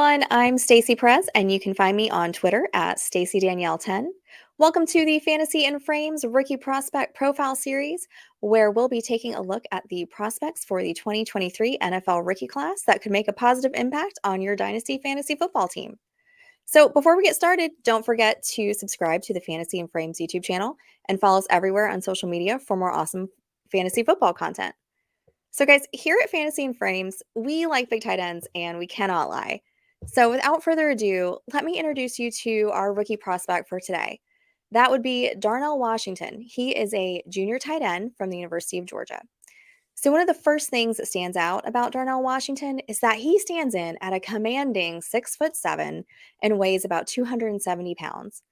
everyone, I'm Stacy Perez, and you can find me on Twitter at StacyDanielle10. Welcome to the Fantasy and Frames Rookie Prospect Profile Series, where we'll be taking a look at the prospects for the 2023 NFL Rookie Class that could make a positive impact on your Dynasty Fantasy Football team. So before we get started, don't forget to subscribe to the Fantasy and Frames YouTube channel and follow us everywhere on social media for more awesome fantasy football content. So, guys, here at Fantasy and Frames, we like big tight ends and we cannot lie. So, without further ado, let me introduce you to our rookie prospect for today. That would be Darnell Washington. He is a junior tight end from the University of Georgia. So, one of the first things that stands out about Darnell Washington is that he stands in at a commanding 6'7" and weighs about 270 pounds.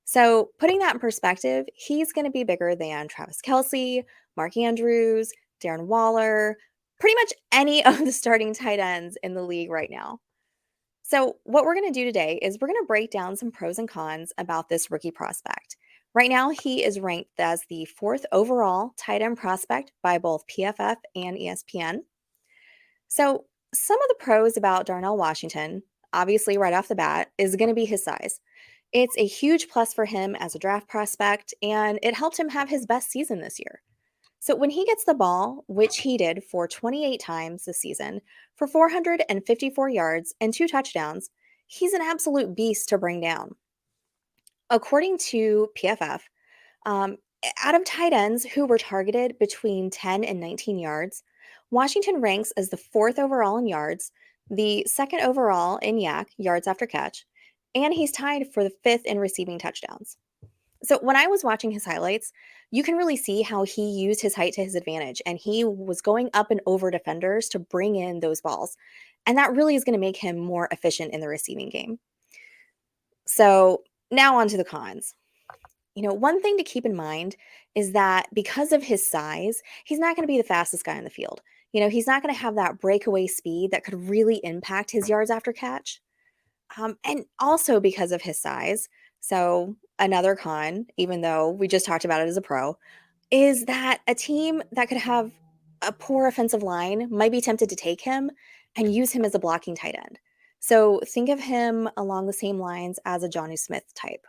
So, putting that in perspective, he's going to be bigger than Travis Kelce, Mark Andrews, Darren Waller, pretty much any of the starting tight ends in the league right now. So, what we're going to do today is we're going to break down some pros and cons about this rookie prospect. Right now, he is ranked as the 4th overall tight end prospect by both PFF and ESPN. So, some of the pros about Darnell Washington, obviously right off the bat, is going to be his size. It's a huge plus for him as a draft prospect, and it helped him have his best season this year. So when he gets the ball, which he did for 28 times this season, for 454 yards and 2 touchdowns, he's an absolute beast to bring down. According to PFF, um, out of tight ends who were targeted between 10 and 19 yards, Washington ranks as the 4th overall in yards, the 2nd overall in YAC, yards after catch, and he's tied for the 5th in receiving touchdowns. So when I was watching his highlights, you can really see how he used his height to his advantage, and he was going up and over defenders to bring in those balls. And that really is going to make him more efficient in the receiving game. So now on to the cons. One thing to keep in mind is that because of his size, he's not going to be the fastest guy on the field. He's not going to have that breakaway speed that could really impact his yards after catch. And also because of his size, so another con, even though we just talked about it as a pro, is that a team that could have a poor offensive line might be tempted to take him and use him as a blocking tight end. So think of him along the same lines as a Jonnu Smith type.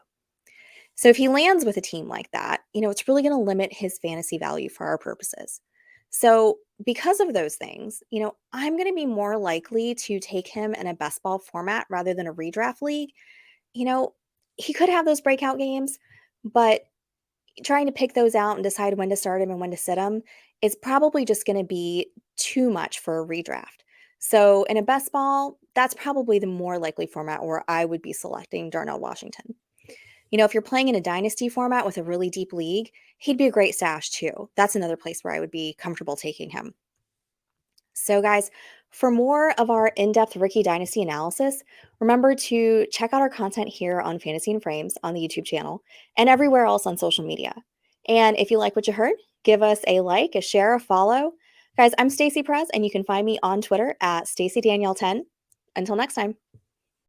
So if he lands with a team like that, it's really going to limit his fantasy value for our purposes. So because of those things, I'm going to be more likely to take him in a best ball format rather than a redraft league. He could have those breakout games, but trying to pick those out and decide when to start him and when to sit him is probably just going to be too much for a redraft. So in a best ball, that's probably the more likely format where I would be selecting Darnell Washington. If you're playing in a dynasty format with a really deep league, he'd be a great stash too. That's another place where I would be comfortable taking him. So guys, for more of our in-depth rookie dynasty analysis, remember to check out our content here on Fantasy and Frames on the YouTube channel and everywhere else on social media. And if you like what you heard, give us a like, a share, a follow. Guys, I'm Stacy Perez, and you can find me on Twitter at StacyDanielle10. Until next time.